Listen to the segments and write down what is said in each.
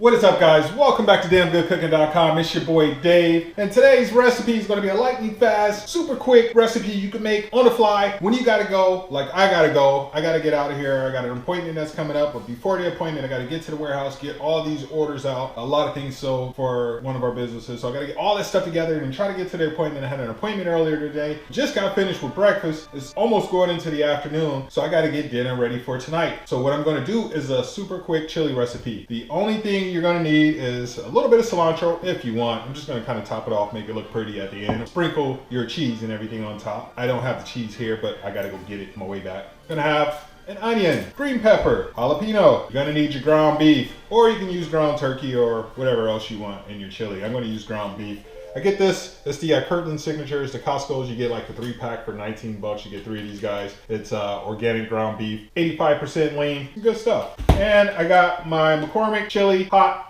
What is up, guys? Welcome back to DamnGoodCooking.com. It's your boy Dave, and today's recipe is going to be a lightning fast, super quick recipe you can make on the fly when you gotta go. Like I gotta get out of here. I got an appointment that's coming up, but before the appointment I gotta get to the warehouse, get all these orders out, a lot of things sold for one of our businesses, so I gotta get all that stuff together and try to get to the appointment. I had an appointment earlier today, just got finished with breakfast. It's almost going into the afternoon, so I gotta get dinner ready for tonight. So what I'm going to do is a super quick chili recipe. The only thing you're going to need is a little bit of cilantro if you want. I'm just going to kind of top it off, make it look pretty at the end. Sprinkle your cheese and everything on top. I don't have the cheese here, but I got to go get it on my way back. Gonna have an onion, green pepper, jalapeno. You're gonna need your ground beef, or you can use ground turkey or whatever else you want in your chili. I'm gonna use ground beef. I get this, it's the Kirkland Signatures, the Costco's. You get like the 3-pack for 19 bucks. You get 3 of these guys. It's organic ground beef, 85% lean, good stuff. And I got my McCormick chili, hot.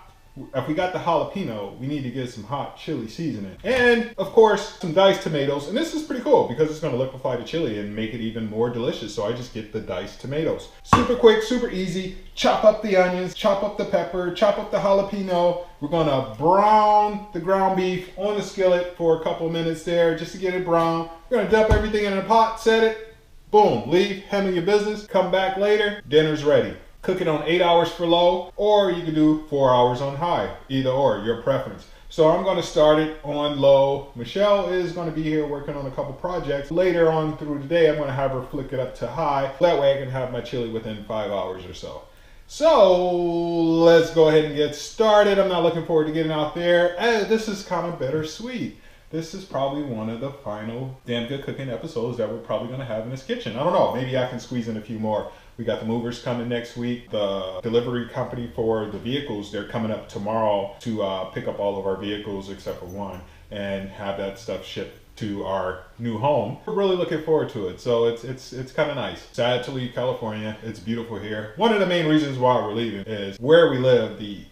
If we got the jalapeno, we need to get some hot chili seasoning. And of course, some diced tomatoes. And this is pretty cool because it's gonna liquefy the chili and make it even more delicious. So I just get the diced tomatoes. Super quick, super easy. Chop up the onions, chop up the pepper, chop up the jalapeno. We're gonna brown the ground beef on the skillet for a couple of minutes there just to get it brown. We're gonna dump everything in a pot, set it, boom, leave, handle your business, come back later, dinner's ready. Cook it on 8 hours for low, or you can do 4 hours on high, either or, your preference. So I'm gonna start it on low. Michelle is gonna be here working on a couple projects. Later on through the day, I'm gonna have her flick it up to high. That way I can have my chili within 5 hours or so. So let's go ahead and get started. I'm not looking forward to getting out there. This is kind of bittersweet. This is probably one of the final Damn Good Cooking episodes that we're probably gonna have in this kitchen. I don't know, maybe I can squeeze in a few more. We got the movers coming next week. The delivery company for the vehicles, they're coming up tomorrow to pick up all of our vehicles except for one and have that stuff shipped to our new home. We're really looking forward to it. So it's kind of nice. Sad to leave California. It's beautiful here. One of the main reasons why we're leaving is where we live, the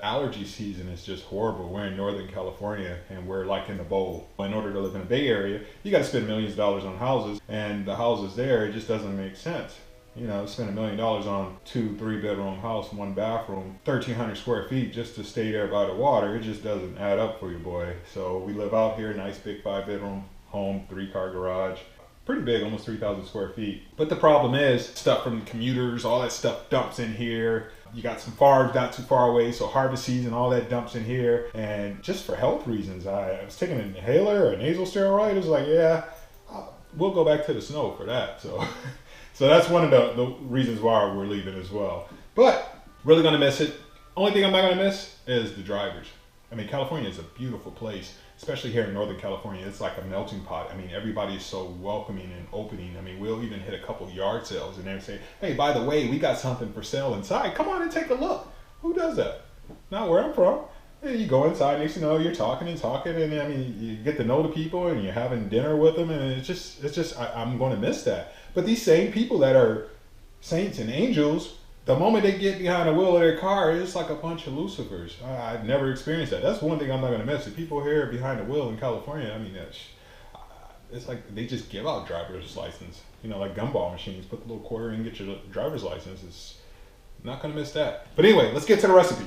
allergy season is just horrible. We're in Northern California and we're like in the bowl. In order to live in the Bay Area, you got to spend millions of dollars on houses, and the houses there, it just doesn't make sense. You know, spend $1 million on 2-3 bedroom house, 1 bathroom, 1,300 square feet just to stay there by the water. It just doesn't add up for you, boy. So we live out here, nice big 5-bedroom home, 3-car garage. Pretty big, almost 3,000 square feet. But the problem is, stuff from the commuters, all that stuff dumps in here. You got some farms not too far away, so harvest season, all that dumps in here. And just for health reasons, I was taking an inhaler, a nasal steroid. It was like, yeah, we'll go back to the snow for that. So, so that's one of the reasons why we're leaving as well. But really gonna miss it. Only thing I'm not gonna miss is the drivers. I mean, California is a beautiful place, especially here in Northern California. It's like a melting pot. I mean, everybody is so welcoming and opening. I mean, we'll even hit a couple yard sales and they'll say, hey, by the way, we got something for sale inside. Come on and take a look. Who does that? Not where I'm from. And you go inside, next thing you know, you're talking, and I mean, you get to know the people and you're having dinner with them, and it's just, I'm going to miss that. But these same people that are saints and angels, the moment they get behind the wheel of their car, it's like a bunch of Lucifers. I've never experienced that. That's one thing I'm not going to miss. The people here behind the wheel in California, I mean, it's like they just give out driver's license. You know, like gumball machines. Put the little quarter in, get your driver's license. It's not going to miss that. But anyway, let's get to the recipe.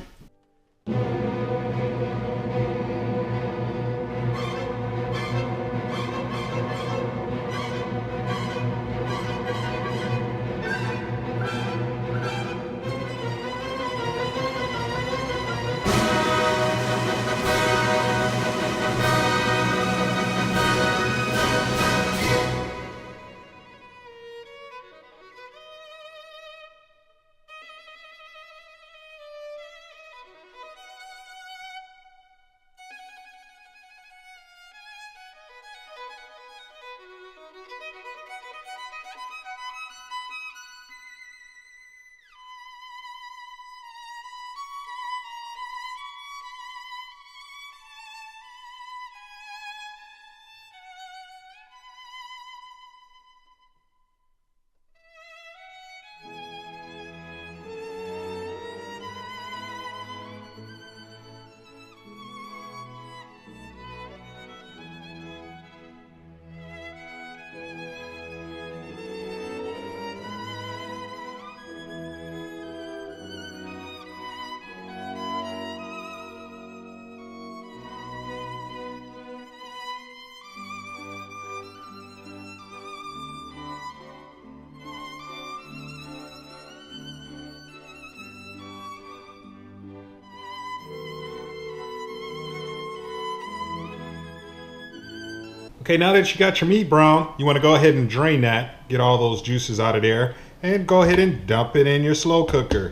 Okay, now that you got your meat brown, you want to go ahead and drain that, get all those juices out of there, and go ahead and dump it in your slow cooker.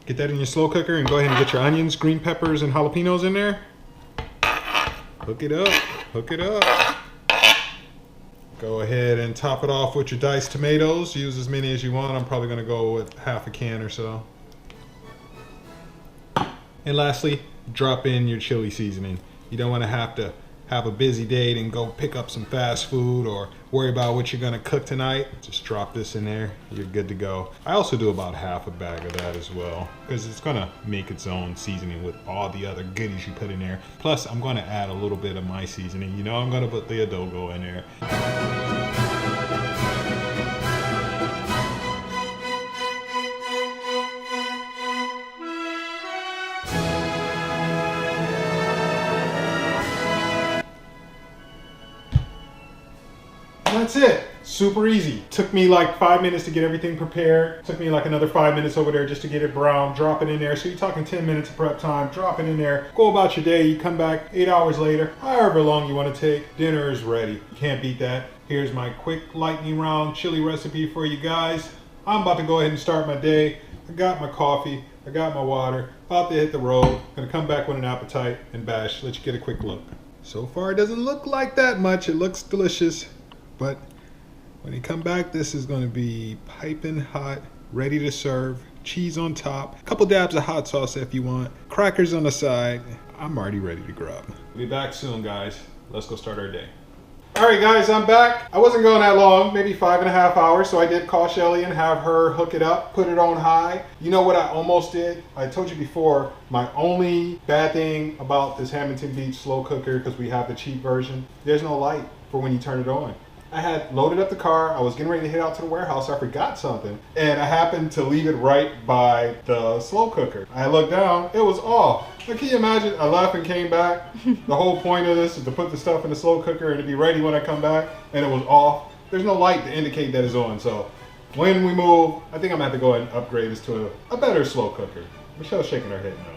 Get that in your slow cooker and go ahead and get your onions, green peppers, and jalapenos in there. Hook it up, hook it up. Go ahead and top it off with your diced tomatoes. Use as many as you want. I'm probably gonna go with half a can or so. And lastly, drop in your chili seasoning. You don't want to have a busy day and go pick up some fast food or worry about what you're gonna cook tonight. Just drop this in there, you're good to go. I also do about half a bag of that as well, because it's gonna make its own seasoning with all the other goodies you put in there. Plus, I'm gonna add a little bit of my seasoning. You know, I'm gonna put the adobo in there. That's it. Super easy. Took me like 5 minutes to get everything prepared. Took me like another 5 minutes over there just to get it brown. Drop it in there. So you're talking 10 minutes of prep time. Drop it in there. Go about your day. You come back 8 hours later. However long you want to take. Dinner is ready. You can't beat that. Here's my quick lightning round chili recipe for you guys. I'm about to go ahead and start my day. I got my coffee. I got my water. About to hit the road. Gonna come back with an appetite and bash. Let you get a quick look. So far it doesn't look like that much. It looks delicious. But when you come back, this is going to be piping hot, ready to serve, cheese on top, a couple dabs of hot sauce if you want, crackers on the side. I'm already ready to grub. We'll be back soon, guys. Let's go start our day. All right, guys, I'm back. I wasn't going that long, maybe 5.5 hours, so I did call Shelly and have her hook it up, put it on high. You know what I almost did? I told you before, my only bad thing about this Hamilton Beach slow cooker, because we have the cheap version, there's no light for when you turn it on. I had loaded up the car. I was getting ready to head out to the warehouse. I forgot something. And I happened to leave it right by the slow cooker. I looked down. It was off. Like, can you imagine? I left and came back. The whole point of this is to put the stuff in the slow cooker and to be ready when I come back. And it was off. There's no light to indicate that it's on. So when we move, I think I'm going to have to go ahead and upgrade this to a better slow cooker. Michelle's shaking her head no.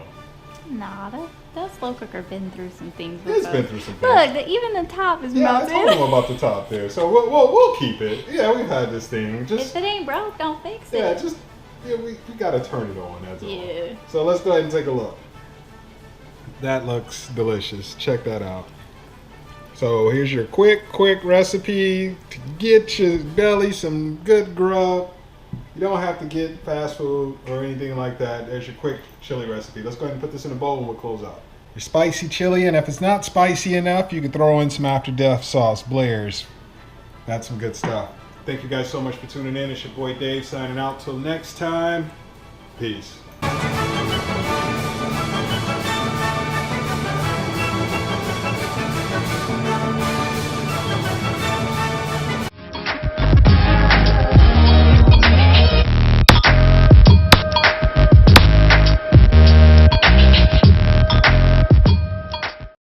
Nah, that slow cooker been through some things. It's been through some things. Look, even the top is I melted. told them about the top there. So we'll keep it. Yeah, we've had this thing. If it ain't broke, don't fix it. Yeah, we got to turn it on. That's all. So let's go ahead and take a look. That looks delicious. Check that out. So here's your quick recipe to get your belly some good grub. You don't have to get fast food or anything like that. There's your quick chili recipe. Let's go ahead and put this in a bowl and we'll close out. Your spicy chili, and if it's not spicy enough, you can throw in some After Death sauce, Blair's. That's some good stuff. Thank you guys so much for tuning in. It's your boy Dave signing out. Till next time, peace.